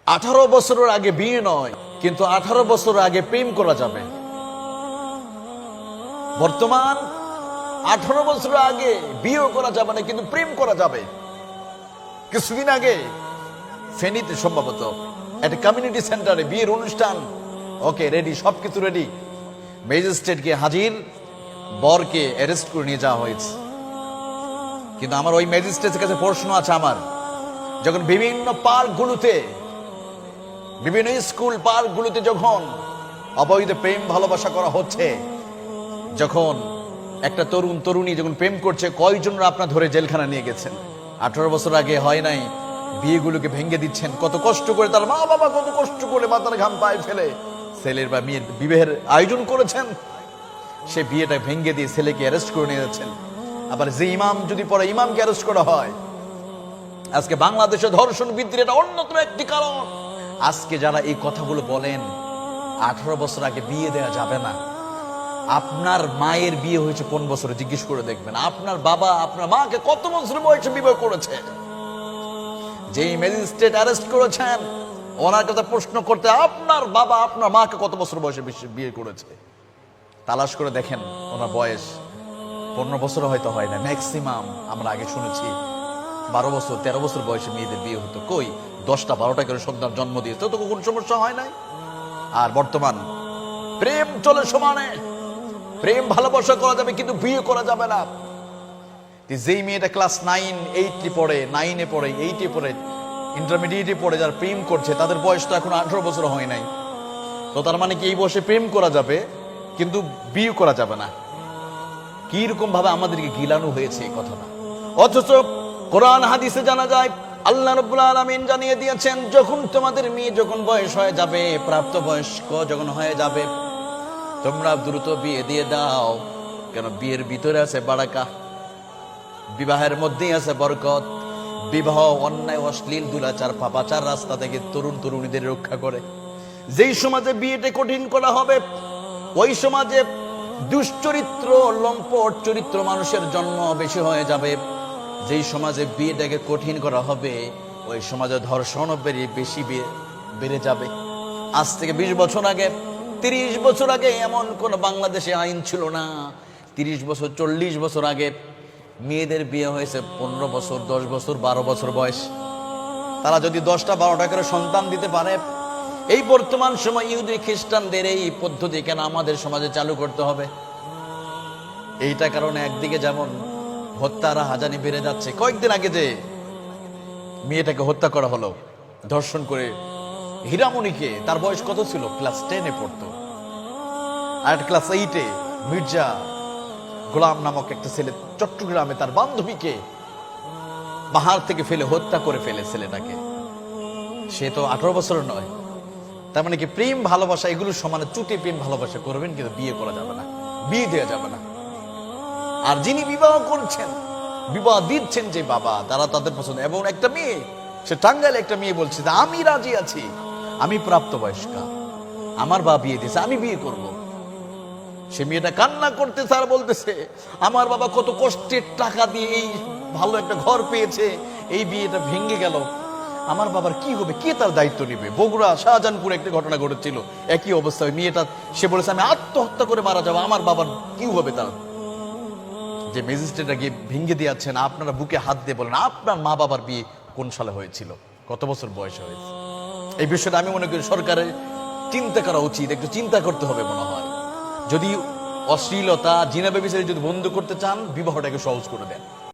18 বছরের আগে বিয়ে নয়, কিন্তু 18 বছর আগে প্রেম করা যাবে। বর্তমান 18 বছর আগে বিয়ে করা যাবে না, কিন্তু প্রেম করা যাবে। কিছুদিন আগে ফেনীতে সম্ভবত একটা কমিউনিটি সেন্টারে বিয়ের অনুষ্ঠান, ওকে রেডি, সবকিছু রেডি, ম্যাজিস্ট্রেট গিয়ে হাজির, বরকে অ্যারেস্ট করে নিয়ে যাওয়া হয়েছে। কিন্তু আমার ওই ম্যাজিস্ট্রেটের কাছে প্রশ্ন আছে আমার, যখন বিভিন্ন পার্কগুলোতে, বিভিন্ন স্কুল পার্কগুলোতে যখন অবৈধ প্রেম ভালোবাসা করা হচ্ছে, যখন একটা তরুণ তরুণী যখন প্রেম করছে, কয়জনরা আপনার ধরে জেলখানা নিয়ে গেছেন? 18 বছর আগে হয় নাই, বিয়েগুলোকে ভেঙে দিচ্ছেন। কত কষ্ট করে তার মা বাবা, কত কষ্ট করে মাথার ঘাম পায়ে ফেলে ছেলের বা মেয়ের বিবাহের আয়োজন করেছেন, সে বিয়েটা ভেঙে দিয়ে ছেলেকে অ্যারেস্ট করে নিয়ে যাচ্ছেন। আবার যে ইমাম যদি পরে ইমামকে অ্যারেস্ট করা হয়। আজকে বাংলাদেশে ধর্ষণ বৃদ্ধির এটা অন্যতম একটি কারণ। আজকে যারা এই কথাগুলো বলেন 18 বছর আগে বিয়ে দেওয়া যাবে না, আপনার মায়ের বিয়ে হয়েছে কোন বছরে জিজ্ঞেস করে দেখবেন। আপনার বাবা আপনার মাকে কত বছর বয়সে বিবাহ করেছে? যেই ম্যাজিস্ট্রেট অ্যারেস্ট করেছেন, ওনার কথা প্রশ্ন করতে আপনার বাবা আপনার মাকে কত বছর বয়সে বিয়ে করেছে তালাশ করে দেখেন। ওনার বয়স 15 বছর হয়তো হয় না, ম্যাক্সিমাম আমরা আগে শুনেছি 12 বছর 13 বছর বয়সে মেয়েদের বিয়ে হতো। কই 10টা 12টা করে সন্তান জন্ম দিয়েছে, তো কোনো সমস্যা হয় নাই। আর বর্তমান প্রেম চলে সমানে, প্রেম ভালোবাসা করা যাবে কিন্তু বিয়ে করা যাবে না। যেই মেয়েটা ক্লাস 9 8 পড়ে, 9 পড়ে, 8 পড়ে, ইন্টারমিডিয়েটে পড়ে, যারা প্রেম করছে তাদের বয়স তো এখন 18 বছর হয় নাই। তো তার মানে কি এই বয়সে প্রেম করা যাবে কিন্তু বিয়ে করা যাবে না? কি রকম ভাবে আমাদেরকে গিলানো হয়েছে এই কথাটা। অথচ কোরআন হাদিসে জানা যায়, আল্লাহ রাব্বুল আলামিন জানিয়ে দিয়েছেন, যখন তোমাদের মেয়ে যখন বয়স হয়ে যাবে, প্রাপ্ত বয়স্ক যখন হয়ে যাবে, তোমরা দ্রুত বিয়ে দিয়ে দাও। কেন? বিয়ের ভিতরে আছে বারাকা, বিবাহের মধ্যেই আছে বরকত। বিবাহ অন্যায়, অশ্লীল, দুরাচার, পাপাচার রাস্তা থেকে তরুণ তরুণীদের রক্ষা করে। যেই সমাজে বিয়েটা কঠিন করা হবে, ওই সমাজে দুশ্চরিত্র, লম্পট চরিত্র মানুষের জন্ম বেশি হয়ে যাবে। যেই সমাজে বিয়েটাকে কঠিন করা হবে, ওই সমাজে ধর্ষণও বেশি বেড়ে যাবে। আজ থেকে 20 বছর আগে, 30 বছর আগে এমন কোন বাংলাদেশে আইন ছিল না। 30 বছর 40 বছর আগে মেয়েদের বিয়ে হয়েছে 15 বছর 10 বছর 12 বছর বয়স। তারা যদি 10টা 12টা করে সন্তান দিতে পারে, এই বর্তমান সময় ইহুদি খ্রিস্টানদের এই পদ্ধতি কেন আমাদের সমাজে চালু করতে হবে? এইটা কারণে একদিকে যেমন হত্যারা হাজানি বেড়ে যাচ্ছে। কয়েকদিন আগে যে মেয়েটাকে হত্যা করা হলো ধর্ষণ করে, হীরামণিকে, তার বয়স কত ছিল? ক্লাস 10 পড়তো। আর ক্লাস 8 মির্জা গোলাম নামক একটা ছেলে চট্টগ্রামে তার বান্ধবীকে পাহাড় থেকে ফেলে হত্যা করে ফেলে ছেলেটাকে। সে তো 18 বছর নয়। তার মানে কি প্রেম ভালোবাসা এগুলো সমানে চুটে প্রেম ভালোবাসা করবেন, কিন্তু বিয়ে করা যাবে না, বিয়ে দেওয়া যাবে না। আর যিনি বিবাহ করছেন, বিবাহ দিচ্ছেন যে বাবা, তারা তাদের পছন্দ। এবং একটা মেয়ে, সে টাঙ্গাইলে একটা মেয়ে বলছে যে আমি রাজি আছি, আমি প্রাপ্তবয়স্কা, আমার বাবা বিয়ে দিয়েছে, আমি বিয়ে করব। সে মেয়েটা কান্না করতে স্যার বলতেছে, আমার বাবা কত কষ্টের টাকা দিয়ে এই ভালো একটা ঘর পেয়েছে, এই বিয়েটা ভেঙে গেল, আমার বাবার কি হবে, কে তার দায়িত্ব নেবে? বগুড়া শাহজাহানপুরে একটা ঘটনা ঘটেছিল, একই অবস্থা। মেয়েটা সে বলেছে আমি আত্মহত্যা করে মারা যাবো, আমার বাবার কি হবে? তার যে ম্যাজিস্ট্রেটরা গিয়ে ভেঙে দিয়েছেন, আপনারা বুকে হাত দিয়ে বলেন আপনার মা বাবার বিয়ে কোন সালে হয়েছিল, কত বছর বয়স হয়েছে? এই বিষয়টা আমি মনে করি সরকারের চিন্তা করা উচিত, একটু চিন্তা করতে হবে মনে হয়। যদি অশ্লীলতা, জিনা ব্যভিচার যদি বন্ধ করতে চান, বিবাহটাকে সহজ করে দেন।